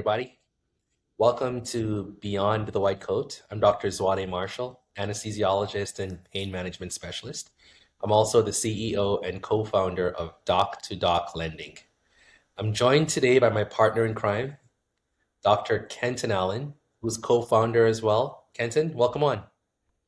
everybody. Welcome to Beyond the White Coat. I'm Dr. Zwade Marshall, anesthesiologist and pain management specialist. I'm also the CEO and co-founder of Doc2Doc Lending. I'm joined today by my partner in crime, Dr. Kenton Allen, who's co-founder as well. Kenton, welcome on.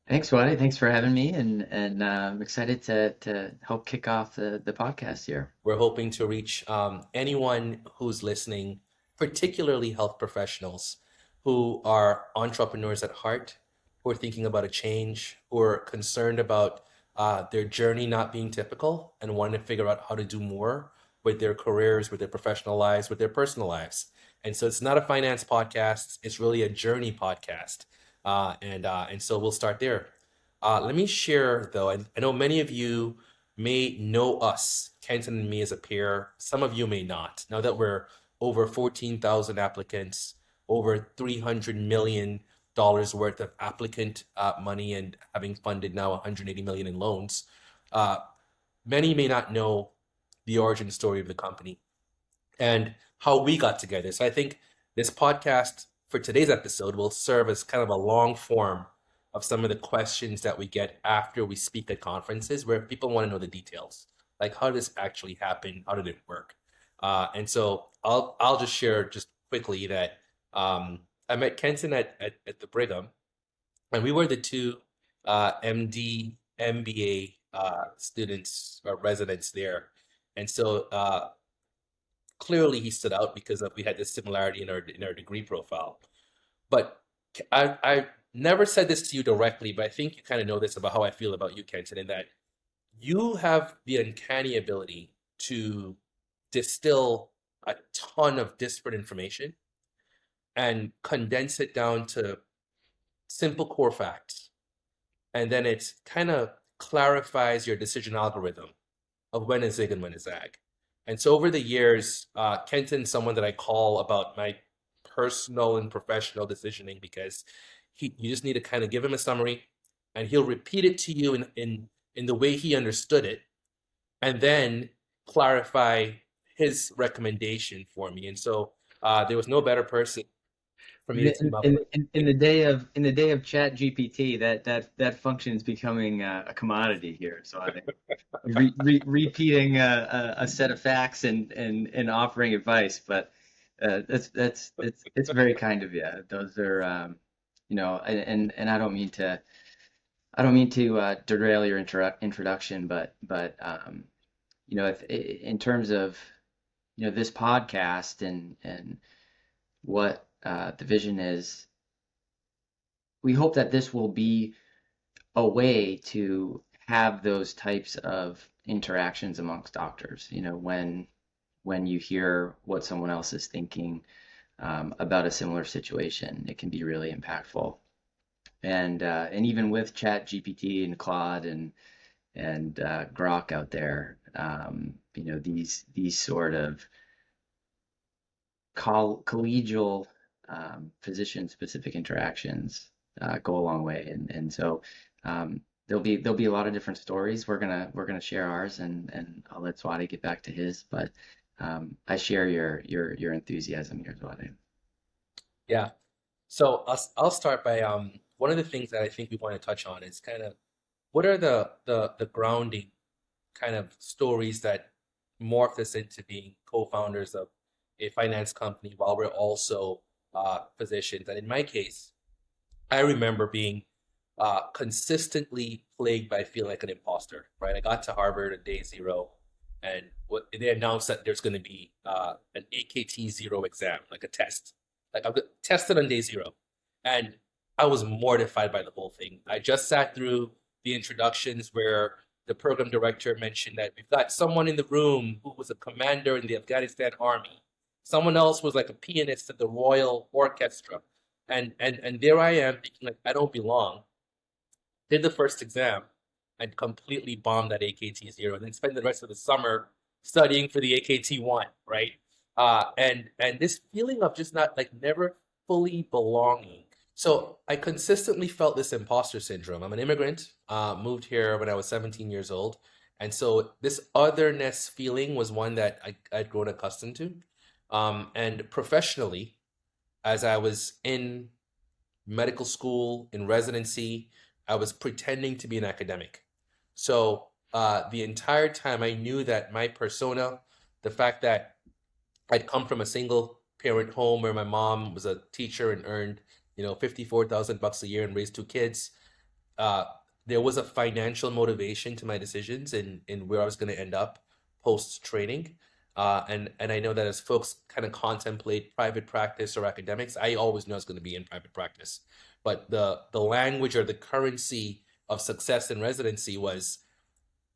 Thanks, Waddy. Thanks for having me, and I'm excited to help kick off the podcast here. We're hoping to reach anyone who's listening, particularly health professionals who are entrepreneurs at heart, who are thinking about a change, who are concerned about their journey not being typical and want to figure out how to do more with their careers, with their professional lives, with their personal lives. And so it's not a finance podcast, it's really a journey podcast. And so we'll start there. Let me share, though, I know many of you may know us, Kenton and me, as a pair. Some of you may not. Now that we're over 14,000 applicants, over $300 million worth of applicant money, and having funded now 180 million in loans, many may not know the origin story of the company and how we got together. So I think this podcast for today's episode will serve as kind of a long form of some of the questions that we get after we speak at conferences where people want to know the details. Like, how did this actually happen? How did it work? And so I'll just share just quickly that I met Kenton at the Brigham, and we were the two MD, MBA students or residents there. And so clearly he stood out because we had this similarity in our degree profile. But I never said this to you directly, but I think you kind of know this about how I feel about you, Kenton, in that you have the uncanny ability to distill a ton of disparate information and condense it down to simple core facts. And then it kind of clarifies your decision algorithm of when is zig and when is zag. And so over the years, Kenton's someone that I call about my personal and professional decisioning because you just need to kind of give him a summary and he'll repeat it to you in the way he understood it and then clarify his recommendation for me. And so there was no better person for me to team up with. In the day of Chat GPT, that function is becoming a commodity here. So I think repeating a set of facts and offering advice, but it's very kind of you. Those are and I don't mean to derail your introduction, but if in terms of this podcast and what the vision is, we hope that this will be a way to have those types of interactions amongst doctors. When you hear what someone else is thinking about a similar situation, it can be really impactful. And even with Chat GPT and Claude and Grok out there, these sort of collegial physician-specific interactions go a long way, and so there'll be a lot of different stories. We're gonna share ours, and I'll let Swati get back to his, but I share your enthusiasm here, Swati. Yeah. So I'll start by one of the things that I think we want to touch on is kind of what are the grounding kind of stories that morphed us into being co-founders of a finance company while we're also physicians. And in my case, I remember being consistently plagued by feeling like an imposter, right? I got to Harvard on day zero, and they announced that there's going to be an AKT zero exam, like a test. Like I got tested on day zero, and I was mortified by the whole thing. I just sat through the introductions where the program director mentioned that we've got someone in the room who was a commander in the Afghanistan army. Someone else was like a pianist at the Royal Orchestra. And there I am thinking like I don't belong. Did the first exam and completely bombed that AKT zero, and then spent the rest of the summer studying for the AKT one, right? And this feeling of just not like never fully belonging. So I consistently felt this imposter syndrome. I'm an immigrant, moved here when I was 17 years old. And so this otherness feeling was one that I'd grown accustomed to. And professionally, as I was in medical school, in residency, I was pretending to be an academic. So the entire time I knew that my persona, the fact that I'd come from a single parent home where my mom was a teacher and earned, 54,000 bucks a year and raised two kids, uh, there was a financial motivation to my decisions in where I was going to end up post training. And I know that as folks kind of contemplate private practice or academics, I always knew I was going to be in private practice. But the language or the currency of success in residency was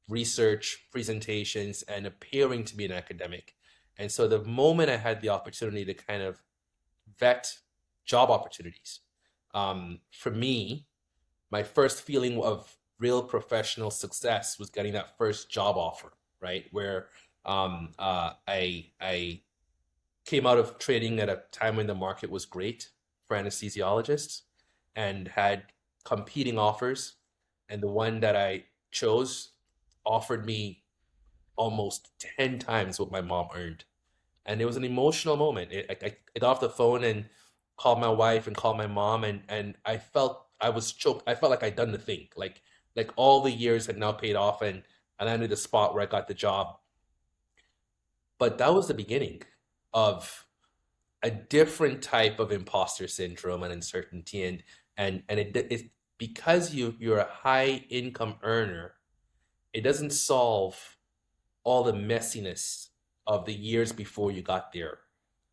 research, presentations, and appearing to be an academic. And so the moment I had the opportunity to kind of vet job opportunities, for me, my first feeling of real professional success was getting that first job offer, right? Where I came out of training at a time when the market was great for anesthesiologists and had competing offers, and the one that I chose offered me almost 10 times what my mom earned. And it was an emotional moment. I got off the phone and called my wife and called my mom, and I felt I was choked. I felt like I'd done the thing. Like all the years had now paid off, and I landed at the spot where I got the job. But that was the beginning of a different type of imposter syndrome and uncertainty, and it because you're a high income earner, it doesn't solve all the messiness of the years before you got there,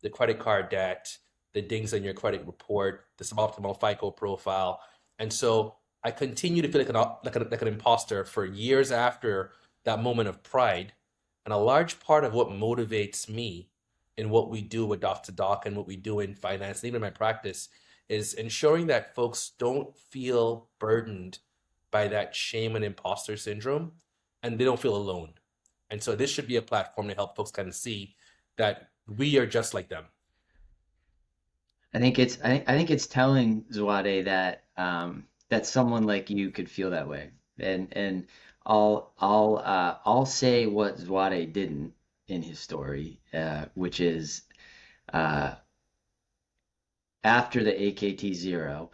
the credit card debt, the dings on your credit report, the suboptimal FICO profile. And so I continue to feel like an imposter for years after that moment of pride. And a large part of what motivates me in what we do with Doc2Doc and what we do in finance, and even in my practice, is ensuring that folks don't feel burdened by that shame and imposter syndrome, and they don't feel alone. And so this should be a platform to help folks kind of see that we are just like them. I think it's telling Zwade that that someone like you could feel that way. And I'll say what Zwade didn't in his story, which is uh, after the AKT zero,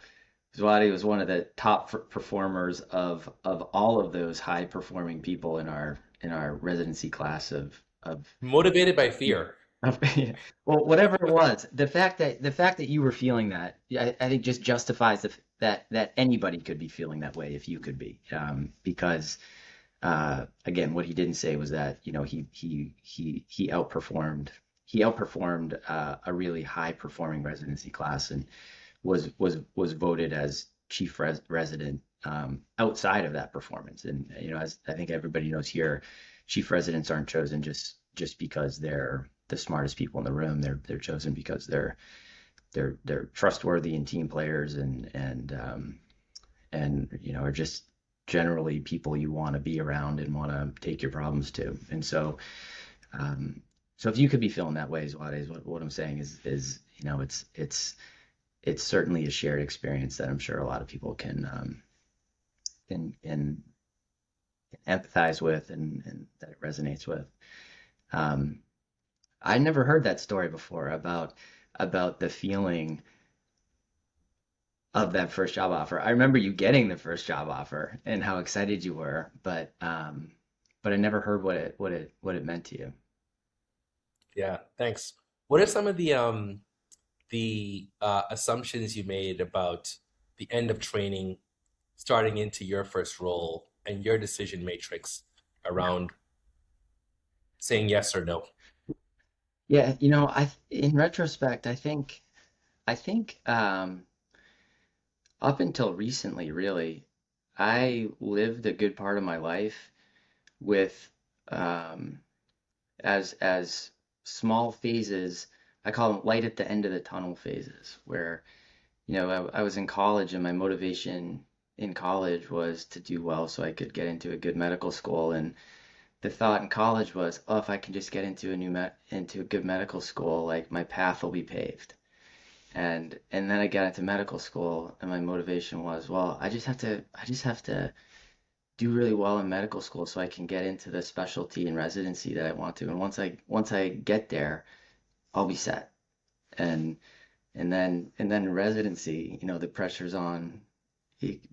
Zwade was one of the top performers of all of those high performing people in our residency class of Motivated by fear. well, whatever it was, the fact that you were feeling that, I think just justifies that anybody could be feeling that way if you could be, because again, what he didn't say was that he outperformed a really high performing residency class and was voted as chief resident outside of that performance. And as I think everybody knows here, chief residents aren't chosen just because they're the smartest people in the room. They're chosen because they're trustworthy and team players and are just generally people you want to be around and want to take your problems to. And so so if you could be feeling that way, is what I'm saying is it's certainly a shared experience that I'm sure a lot of people can empathize with and that it resonates with. Um, I never heard that story before about the feeling of that first job offer. I remember you getting the first job offer and how excited you were, but I never heard what it meant to you. Yeah, thanks. What are some of the assumptions you made about the end of training, starting into your first role, and your decision matrix around saying yes or no? Yeah, I in retrospect, I think up until recently, really, I lived a good part of my life with um, as small phases. I call them light at the end of the tunnel phases, where I was in college and my motivation in college was to do well so I could get into a good medical school. And the thought in college was, oh, if I can just get into into a good medical school, like my path will be paved. And then I got into medical school and my motivation was, well, I just have to do really well in medical school so I can get into the specialty and residency that I want to. And once I get there, I'll be set. And And then residency, the pressure's on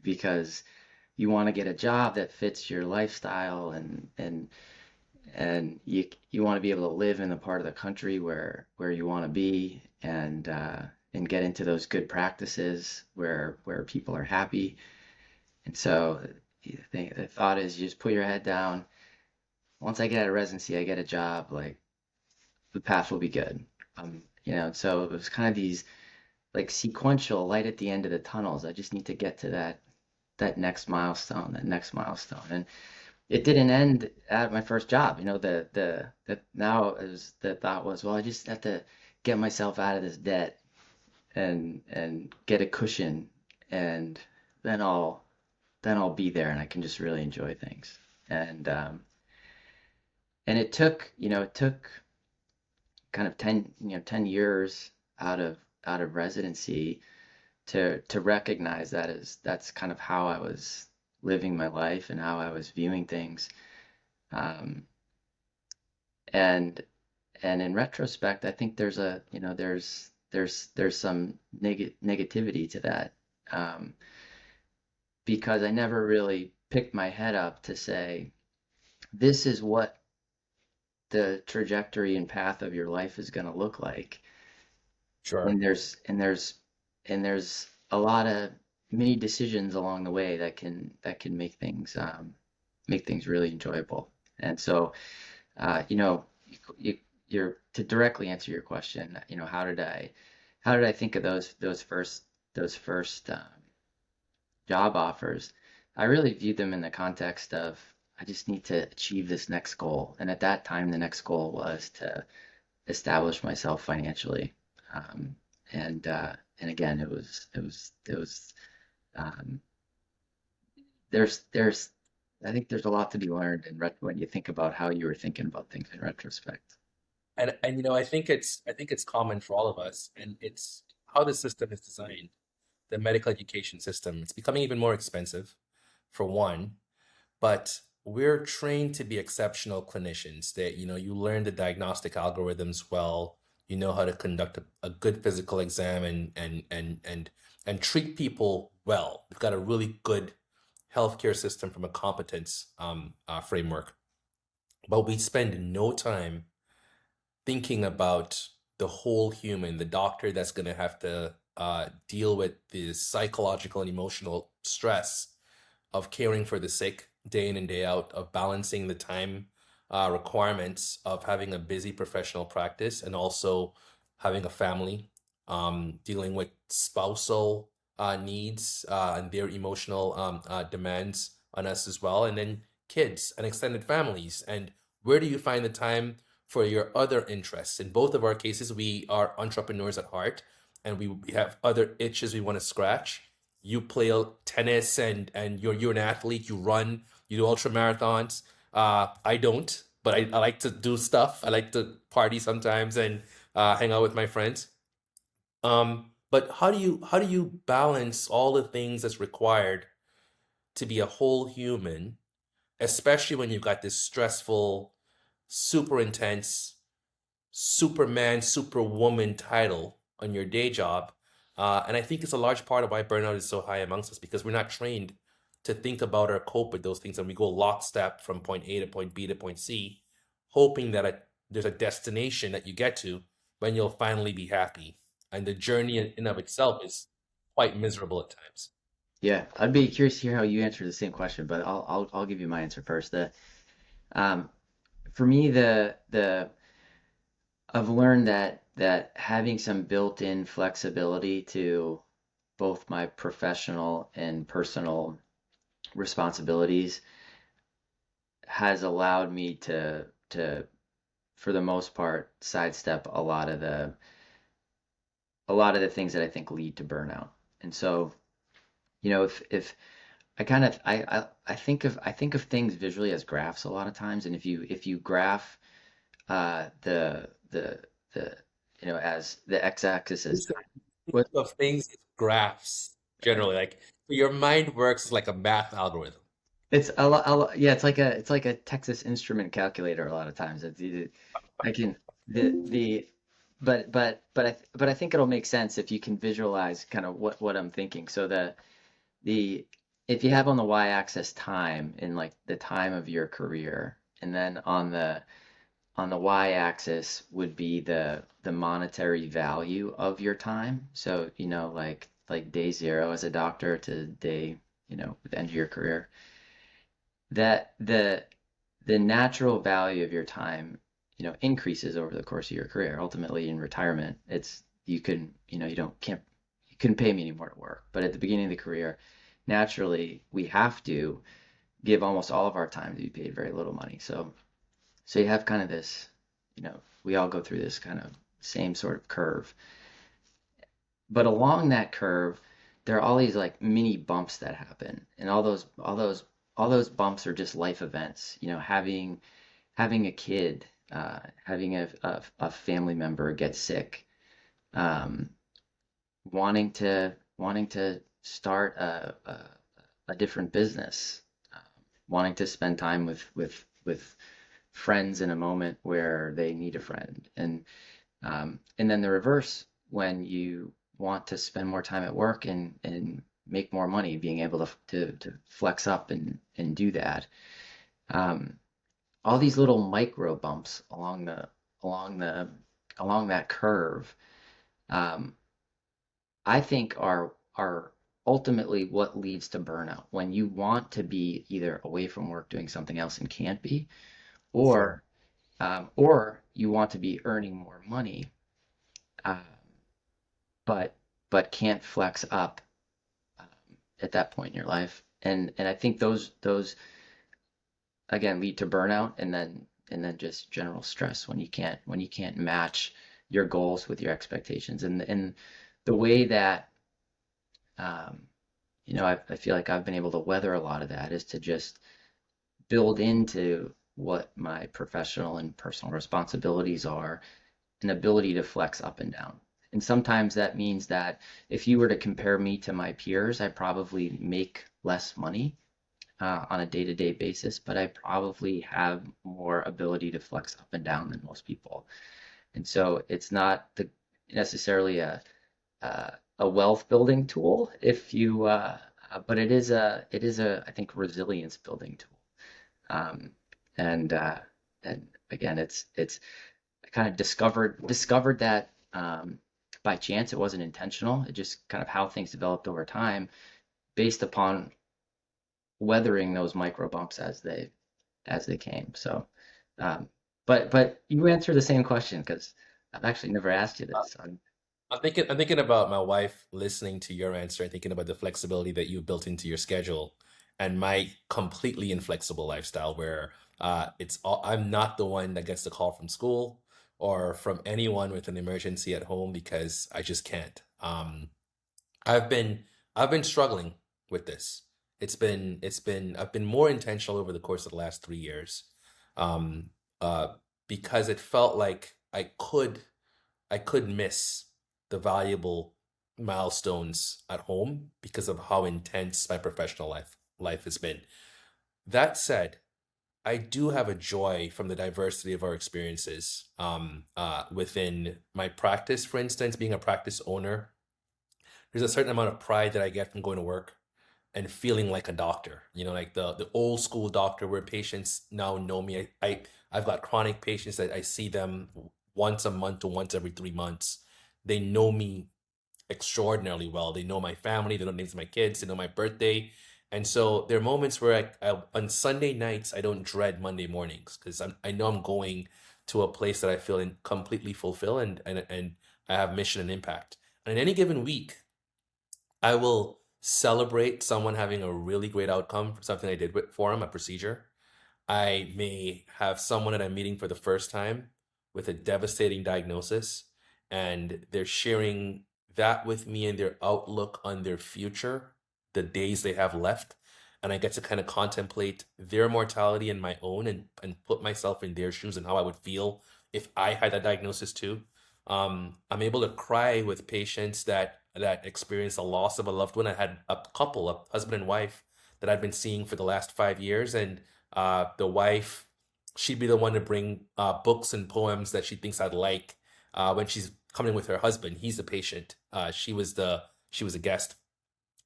because you want to get a job that fits your lifestyle, and you want to be able to live in the part of the country where you want to be, and get into those good practices where people are happy. And so the thought is, you just put your head down. Once I get out of residency, I get a job, like the path will be good. So it was kind of these like sequential light at the end of the tunnels. I just need to get to that next milestone, that next milestone. And it didn't end at my first job. The now is the thought was, well, I just have to get myself out of this debt and get a cushion, and then I'll be there and I can just really enjoy things. And it took kind of 10 years out of residency to recognize that's kind of how I was living my life and how I was viewing things. Um, and and in retrospect, I think there's some negativity to that, um, because I never really picked my head up to say, this is what the trajectory and path of your life is going to look like. Sure. And there's a lot of mini decisions along the way that can make things really enjoyable. And so, to directly answer your question, how did I think of those first job offers? I really viewed them in the context of, I just need to achieve this next goal. And at that time, the next goal was to establish myself financially. Um, and again, it was um, there's I think there's a lot to be learned when you think about how you were thinking about things in retrospect. And I think it's common for all of us, and it's how the system is designed. The medical education system, it's becoming even more expensive, for one, but we're trained to be exceptional clinicians. That you learn the diagnostic algorithms well, you know how to conduct a good physical exam and treat people well. We've got a really good healthcare system from a competence framework, but we spend no time thinking about the whole human, the doctor that's going to have to deal with the psychological and emotional stress of caring for the sick day in and day out, of balancing the time requirements of having a busy professional practice and also having a family, dealing with spousal needs and their emotional demands on us as well, and then kids and extended families. And where do you find the time for your other interests? In both of our cases, we are entrepreneurs at heart, and we have other itches we want to scratch. You play tennis, and you're an athlete. You run, you do ultra marathons. I don't, but I like to do stuff. I like to party sometimes and hang out with my friends. But how do you balance all the things that's required to be a whole human, especially when you've got this stressful, super intense Superman, Superwoman title on your day job? And I think it's a large part of why burnout is so high amongst us, because we're not trained to think about or cope with those things, and we go lockstep from point A to point B to point C, hoping that there's a destination that you get to when you'll finally be happy. And the journey in of itself is quite miserable at times. Yeah, I'd be curious to hear how you answer the same question, but I'll give you my answer first. Um, for me, the I've learned that having some built-in flexibility to both my professional and personal responsibilities has allowed me to for the most part sidestep a lot of the things that I think lead to burnout. And so, if I kind of I think of things visually as graphs a lot of times. And if you graph the as the x-axis is Think what of things as graphs generally. Like, so your mind works like a math algorithm. it's yeah, it's like a Texas Instrument calculator a lot of times. I can the but I think it'll make sense if you can visualize kind of what I'm thinking. So the if you have on the y-axis time in like the time of your career, and then on the y-axis would be the monetary value of your time. So, like day zero as a doctor to day, the end of your career. That the natural value of your time, increases over the course of your career. Ultimately, in retirement, it's you can, you couldn't pay me anymore to work. But at the beginning of the career, naturally, we have to give almost all of our time to be paid very little money. So you have kind of this, we all go through this kind of same sort of curve. But along that curve, there are all these like mini bumps that happen, and all those bumps are just life events. Having a kid, having a family member get sick, um, wanting to start a different business, wanting to spend time with friends in a moment where they need a friend, and then the reverse when you want to spend more time at work and make more money, being able to flex up and do that. Um, all these little micro bumps along the along that curve, um, I think are ultimately what leads to burnout when you want to be either away from work doing something else and can't be, Sure. or or you want to be earning more money, um, but can't flex up um, at that point in your life. And I think those again lead to burnout, and then just general stress when you can't match your goals with your expectations. And the way that um, I feel like I've been able to weather a lot of that is to just build into what my professional and personal responsibilities are an ability to flex up and down. And sometimes that means that if you were to compare me to my peers, I probably make less money on a day-to-day basis, but I probably have more ability to flex up and down than most people. And so it's not necessarily a wealth building tool, but it is a I think resilience building tool. Um, and and again, it's I kind of discovered that by chance. It wasn't intentional. It just kind of how things developed over time, based upon weathering those micro bumps as they came. So, um, but you answer the same question because I've actually never asked you this. I'm thinking about my wife listening to your answer and thinking about the flexibility that you built into your schedule and my completely inflexible lifestyle where I'm not the one that gets the call from school or from anyone with an emergency at home because I just can't. I've been I've been struggling with this. I've been more intentional over the course of the last 3 years, um, uh, because it felt like I could miss the valuable milestones at home because of how intense my professional life has been. That said, I do have a joy from the diversity of our experiences within my practice. For instance, being a practice owner, there's a certain amount of pride that I get from going to work and feeling like a doctor. Like the old school doctor where patients now know me. I've got chronic patients that I see them once a month to once every 3 months. They know me extraordinarily well. They know my family, they know the names of my kids, they know my birthday. And so there are moments where on Sunday nights I don't dread Monday mornings because I know I'm going to a place that I feel completely fulfilled and I have mission and impact. And in any given week, I will celebrate someone having a really great outcome for something I did for them, a procedure. I may have someone that I'm meeting for the first time with a devastating diagnosis, and they're sharing that with me and their outlook on their future, the days they have left. And I get to kind of contemplate their mortality and my own and put myself in their shoes and how I would feel if I had that diagnosis too. I'm able to cry with patients that experience the loss of a loved one. I had a couple, a husband and wife, that I've been seeing for the last 5 years, and the wife, she'd be the one to bring books and poems that she thinks I'd like. when she's coming with her husband. He's the patient. She was a guest,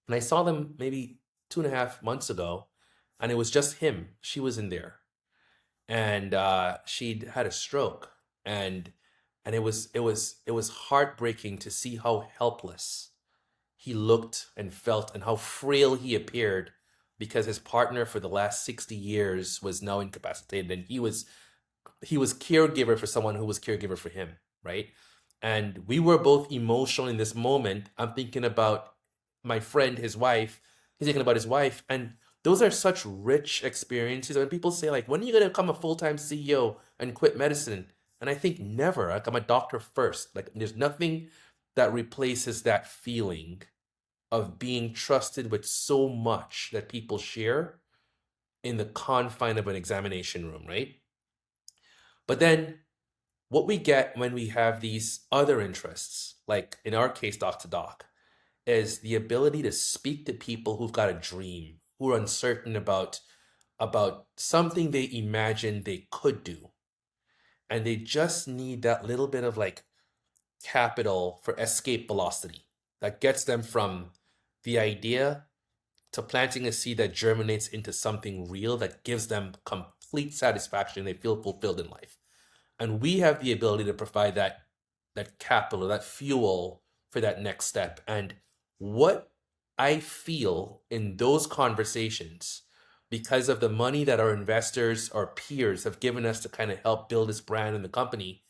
and I saw them maybe 2.5 months ago, and it was just him. She was in there, and she'd had a stroke, and it was heartbreaking to see how helpless he looked and felt and how frail he appeared because his partner for the last 60 years was now incapacitated, and he was caregiver for someone who was caregiver for him, right? And we were both emotional in this moment. I'm thinking about my friend, his wife. He's thinking about his wife, and those are such rich experiences. When people say like, when are you going to become a full-time CEO and quit medicine? And I think never. Like, I'm a doctor first. Like, there's nothing that replaces that feeling of being trusted with so much that people share in the confine of an examination room, right? But then what we get when we have these other interests, like in our case, Doc2Doc, is the ability to speak to people who've got a dream, who are uncertain about something they imagine they could do. And they just need that little bit of like capital for escape velocity that gets them from the idea to planting a seed that germinates into something real that gives them complete satisfaction. They feel fulfilled in life. And we have the ability to provide that capital, that fuel for that next step. And what I feel in those conversations, because of the money that our investors, our peers have given us to kind of help build this brand and the company,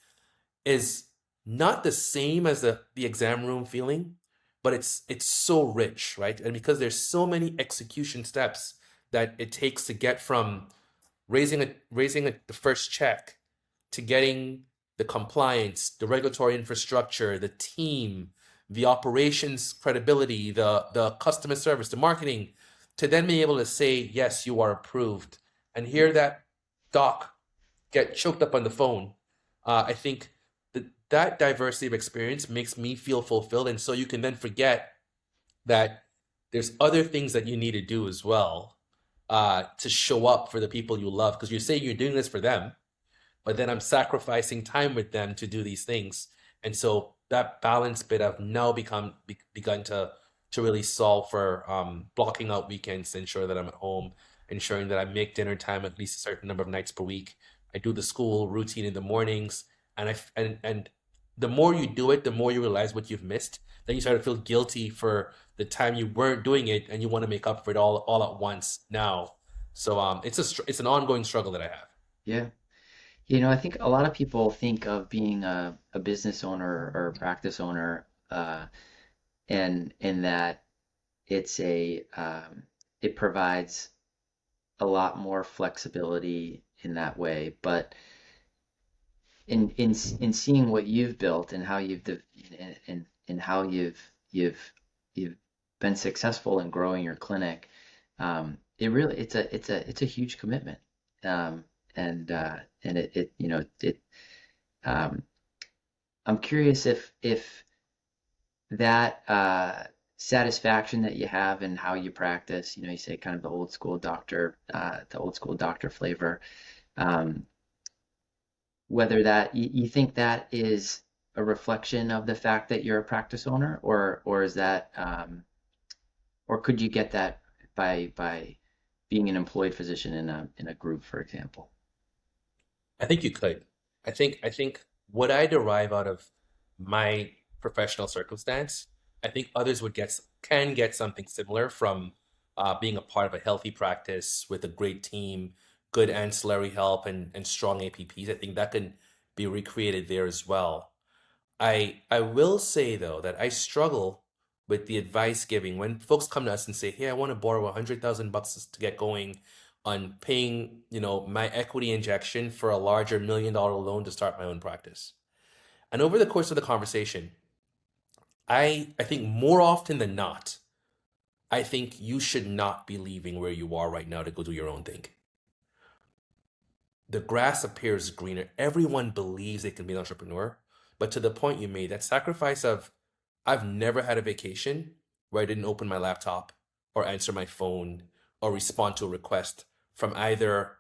is not the same as the exam room feeling, but it's so rich, right? And because there's so many execution steps that it takes to get from the first check to getting the compliance, the regulatory infrastructure, the team, the operations credibility, the customer service, the marketing, to then be able to say, yes, you are approved, and hear that doc get choked up on the phone. I think that diversity of experience makes me feel fulfilled. And so you can then forget that there's other things that you need to do as well, to show up for the people you love. Because you say you're doing this for them, but then I'm sacrificing time with them to do these things. And so that balance bit I've now begun to really solve for, blocking out weekends to ensure that I'm at home, ensuring that I make dinner time at least a certain number of nights per week. I do the school routine in the mornings, and the more you do it, the more you realize what you've missed. Then you start to feel guilty for the time you weren't doing it, and you want to make up for it all at once now. So it's an ongoing struggle that I have. Yeah. I think a lot of people think of being a business owner or a practice owner, and in that it provides a lot more flexibility in that way. But in seeing what you've built and how and how you've been successful in growing your clinic, it's a huge commitment. Um, and it um, I'm curious if that satisfaction that you have in how you practice, you say kind of the old school doctor flavor, um, whether that you think that is a reflection of the fact that you're a practice owner, or is that or could you get that by being an employed physician in a group, for example? I think you could. I think what I derive out of my professional circumstance, I think others can get something similar from, being a part of a healthy practice with a great team, good ancillary help, and strong APPs. I think that can be recreated there as well. I will say though that I struggle with the advice giving when folks come to us and say, "Hey, I want to borrow $100,000 to get going on paying, my equity injection for a larger $1 million loan to start my own practice." And over the course of the conversation, I think more often than not, I think you should not be leaving where you are right now to go do your own thing. The grass appears greener. Everyone believes they can be an entrepreneur, but to the point you made, that sacrifice of, I've never had a vacation where I didn't open my laptop or answer my phone or respond to a request from either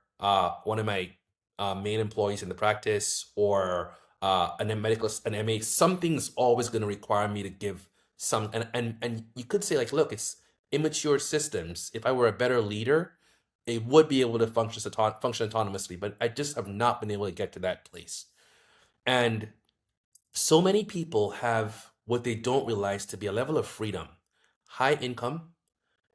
one of my main employees in the practice or an MA, something's always going to require me to give some, and you could say like, look, it's immature systems. If I were a better leader, it would be able to function autonomously, but I just have not been able to get to that place. And so many people have what they don't realize to be a level of freedom, high income,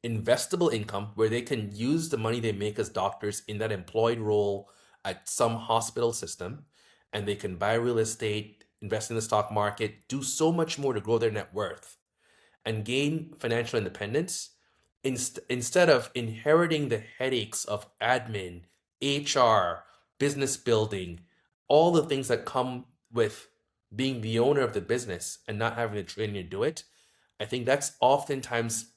investable income, where they can use the money they make as doctors in that employed role at some hospital system, and they can buy real estate, invest in the stock market, do so much more to grow their net worth and gain financial independence instead of inheriting the headaches of admin, HR, business building, all the things that come with being the owner of the business and not having the training to do it. I think that's oftentimes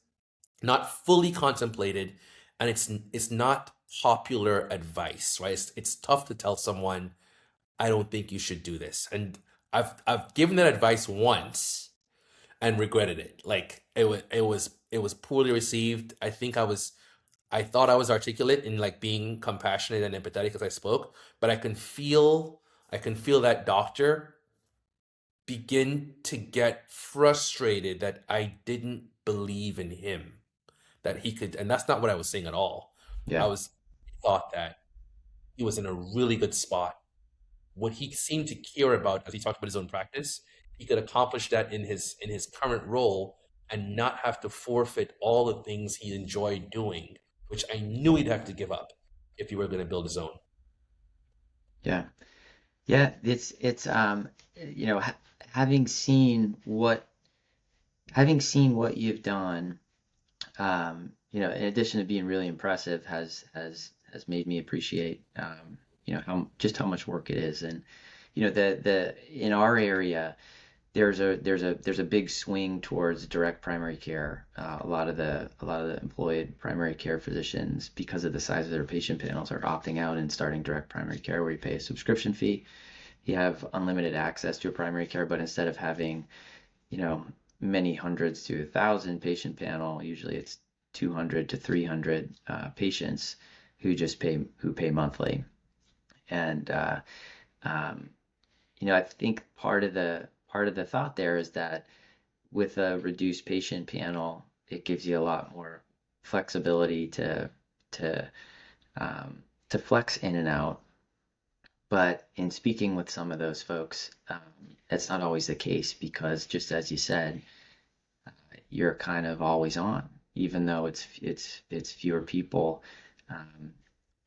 not fully contemplated, and it's not popular advice, right? It's tough to tell someone, I don't think you should do this. And I've given that advice once and regretted it. Like it was poorly received. I thought I was articulate in like being compassionate and empathetic as I spoke, but I can feel that doctor begin to get frustrated that I didn't believe in him, that he could, and that's not what I was saying at all. I Yeah. was thought that he was in a really good spot. What he seemed to care about, as he talked about his own practice, he could accomplish that in his current role and not have to forfeit all the things he enjoyed doing, which I knew he'd have to give up if he were going to build his own. Yeah. Yeah. You know, having seen what you've done, in addition to being really impressive, has made me appreciate, how much work it is. And, the in our area, there's a big swing towards direct primary care. A lot of the employed primary care physicians, because of the size of their patient panels, are opting out and starting direct primary care, where you pay a subscription fee. You have unlimited access to a primary care, but instead of having, you know, many hundreds to 1,000 patient panel, usually it's 200 to 300 patients who pay monthly. And um, I think part of the thought there is that with a reduced patient panel, it gives you a lot more flexibility to to flex in and out. But in speaking with some of those folks, that's not always the case, because just as you said, you're kind of always on, even though it's fewer people. Um,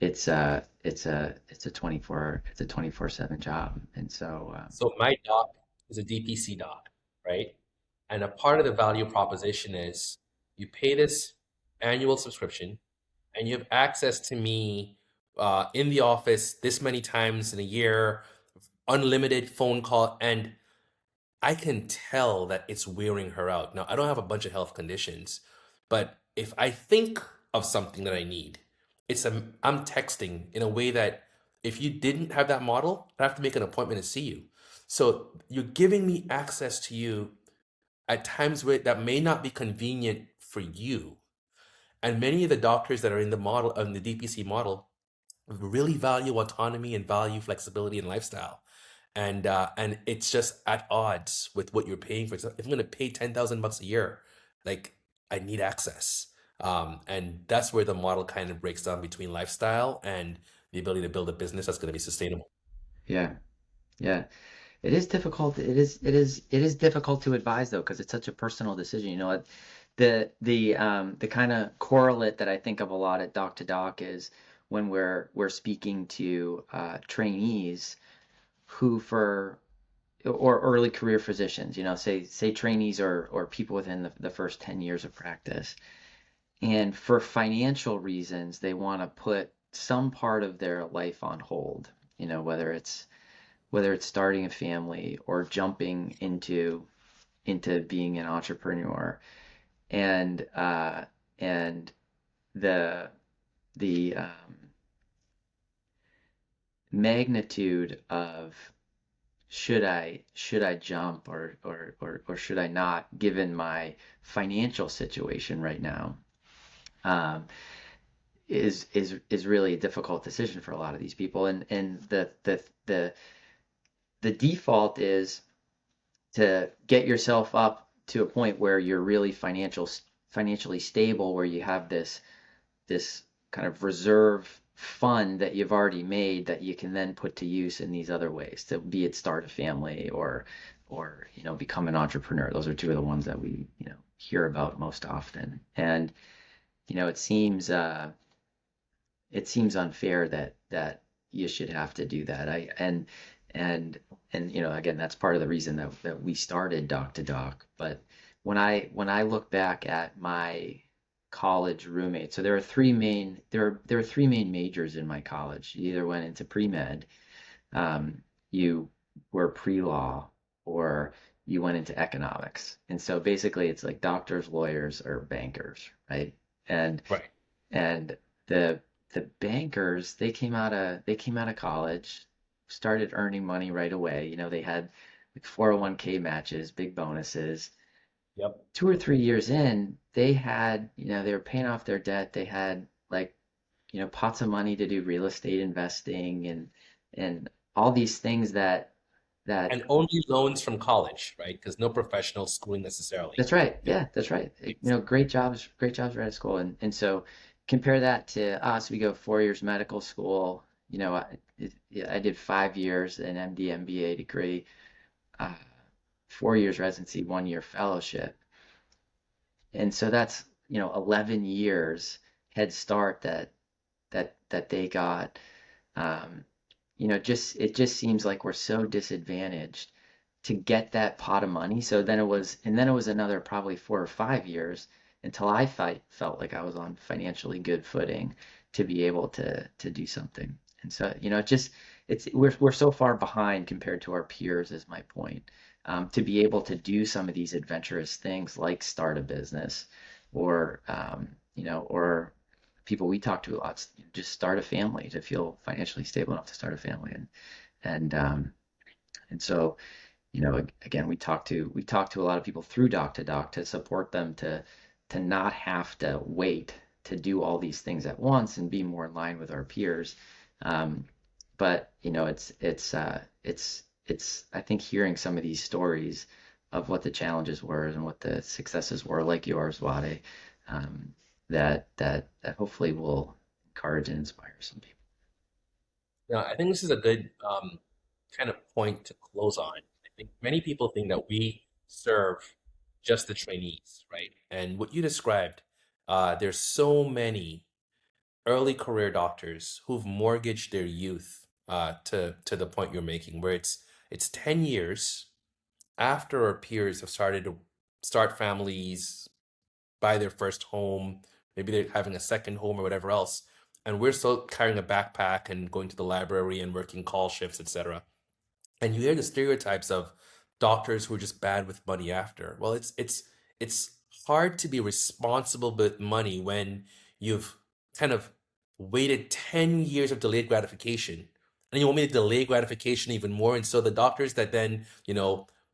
it's a 24/7 job, and so So my doc is a DPC doc, right? And a part of the value proposition is you pay this annual subscription and you have access to me in the office this many times in a year, unlimited phone call, and I can tell that it's wearing her out. Now, I don't have a bunch of health conditions, but if I think of something that I need, I'm texting in a way that if you didn't have that model, I'd have to make an appointment to see you. So you're giving me access to you at times where that may not be convenient for you. And many of the doctors that are in the model, in the DPC model, really value autonomy and value flexibility and lifestyle. And it's just at odds with what you're paying for. So if I'm going to pay $10,000 a year, like I need access. And that's where the model kind of breaks down between lifestyle and the ability to build a business that's going to be sustainable. yeah, yeah. It is difficult. It is difficult to advise, though, because it's such a personal decision. The kind of correlate that I think of a lot at Doc2Doc is when we're speaking to trainees who for or early career physicians, say trainees or people within the first 10 years of practice. And for financial reasons, they want to put some part of their life on hold, whether it's starting a family or jumping into being an entrepreneur. And the the magnitude of should I jump or should I not, given my financial situation right now, um, is really a difficult decision for a lot of these people. And the the default is to get yourself up to a point where you're really financially stable, where you have this kind of reserve fund that you've already made that you can then put to use in these other ways, to be it start a family or become an entrepreneur. Those are two of the ones that we hear about most often. And it seems unfair that you should have to do that. And again, that's part of the reason that we started Doc2Doc. But when I look back at my college roommates, so there are three main majors in my college. You either went into pre-med, you were pre-law, or you went into economics. And so basically it's like doctors, lawyers, or bankers, right? And Right. and the the bankers, they came out of college, started earning money right away. They had like 401k matches, big bonuses. Yep. 2 or 3 years in, they were paying off their debt. They had like, pots of money to do real estate investing and all these things that And only loans from college, right? Because no professional schooling necessarily. that's right. Yep. Yeah, that's right. Great jobs right at school. And so compare that to us. We go 4 years medical school. I did 5 years an MD, MBA degree, uh, 4 years residency, 1 year fellowship. And so that's, 11 years head start that they got. Um, it just seems like we're so disadvantaged to get that pot of money. And then it was another probably 4 or 5 years until felt like I was on financially good footing to be able to do something. And so, we're so far behind compared to our peers, is my point. To be able to do some of these adventurous things like start a business, or people we talk to a lot, just start a family, to feel financially stable enough to start a family. And so, again, we talk to a lot of people through Doc2Doc to support them to not have to wait to do all these things at once and be more in line with our peers. Um, but it's I think hearing some of these stories of what the challenges were and what the successes were, like yours, Wade, um, that hopefully will encourage and inspire some people. Now, I think this is a good kind of point to close on. I think many people think that we serve just the trainees, right? And what you described, there's so many early career doctors who've mortgaged their youth to the point you're making, where it's 10 years after our peers have started to start families, buy their first home, maybe they're having a second home or whatever else, and we're still carrying a backpack and going to the library and working call shifts, etc. And you hear the stereotypes of doctors who are just bad with money after. Well, it's hard to be responsible with money when you've kind of waited 10 years of delayed gratification. And you want me to delay gratification even more. And so the doctors that then,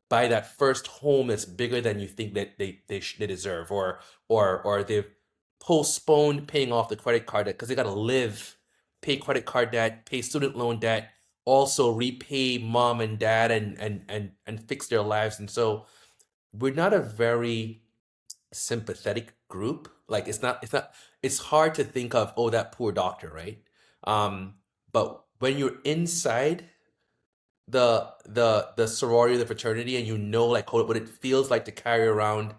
buy that first home that's bigger than you think that they deserve, or they've postponed paying off the credit card debt because they got to live, pay credit card debt, pay student loan debt, also repay mom and dad and fix their lives. And so we're not a very sympathetic group. Like it's hard to think of, oh, that poor doctor, right? Um, but when you're inside the sorority, the fraternity, and you know like what it feels like to carry around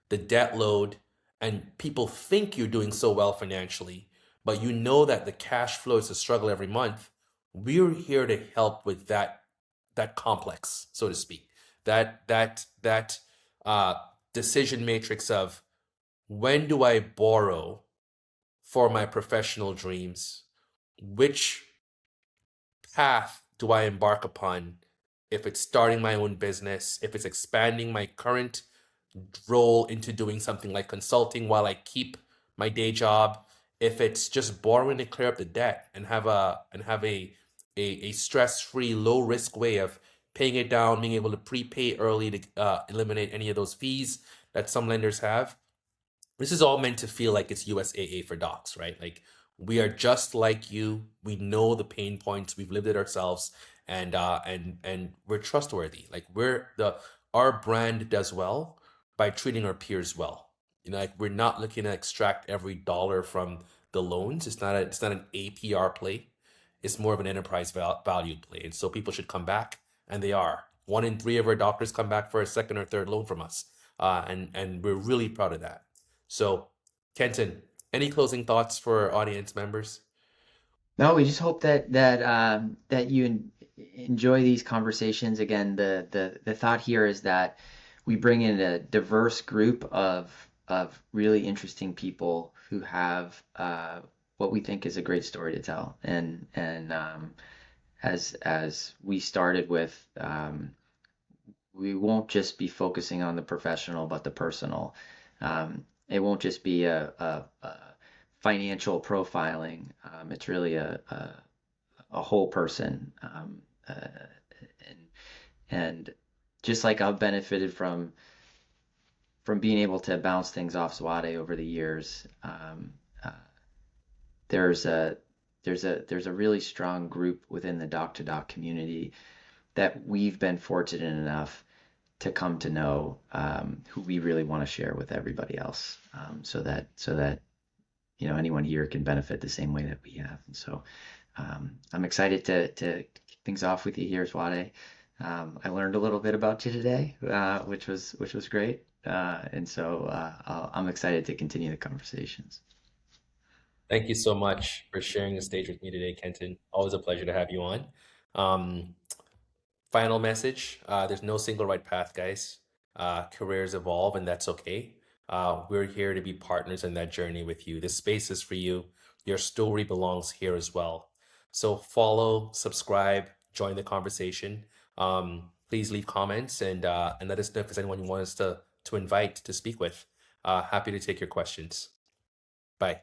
the debt load, and people think you're doing so well financially, but you know that the cash flow is a struggle every month. We're here to help with that complex, so to speak. That uh decision matrix of, when do I borrow for my professional dreams? Which path do I embark upon? If it's starting my own business, if it's expanding my current role into doing something like consulting while I keep my day job, if it's just borrowing to clear up the debt and have a stress-free, low-risk way of paying it down, being able to prepay early to eliminate any of those fees that some lenders have. This is all meant to feel like it's USAA for docs, right? Like We are just like you. We know the pain points. We've lived it ourselves, and we're trustworthy. Like our brand does well by treating our peers well. Like we're not looking to extract every dollar from the loans. It's not an APR play. It's more of an enterprise value play. And so people should come back, and they are. 1 in 3 of our doctors come back for a second or third loan from us, and we're really proud of that. So, Kenton, any closing thoughts for our audience members? No, we just hope that you enjoy these conversations. Again, the thought here is that we bring in a diverse group of really interesting people who have what we think is a great story to tell. And as we started with, we won't just be focusing on the professional, but the personal. It won't just be a financial profiling. It's really a whole person. And and just like I've benefited from being able to bounce things off Zwade over the years, uh, there's a there's a really strong group within the Doc2Doc community that we've been fortunate enough to come to know, who we really want to share with everybody else, so that anyone here can benefit the same way that we have. And so I'm excited to kick things off with you here, Zwade. I learned a little bit about you today, which was great, and so I'm excited to continue the conversations. Thank you so much for sharing the stage with me today, Kenton. Always a pleasure to have you on. Um, Final message, there's no single right path, guys. Careers evolve, and that's okay. We're here to be partners in that journey with you. This space is for you. Your story belongs here as well. So follow, subscribe, join the conversation. Please leave comments and let us know if there's anyone you want us to invite to speak with. Happy to take your questions. Bye.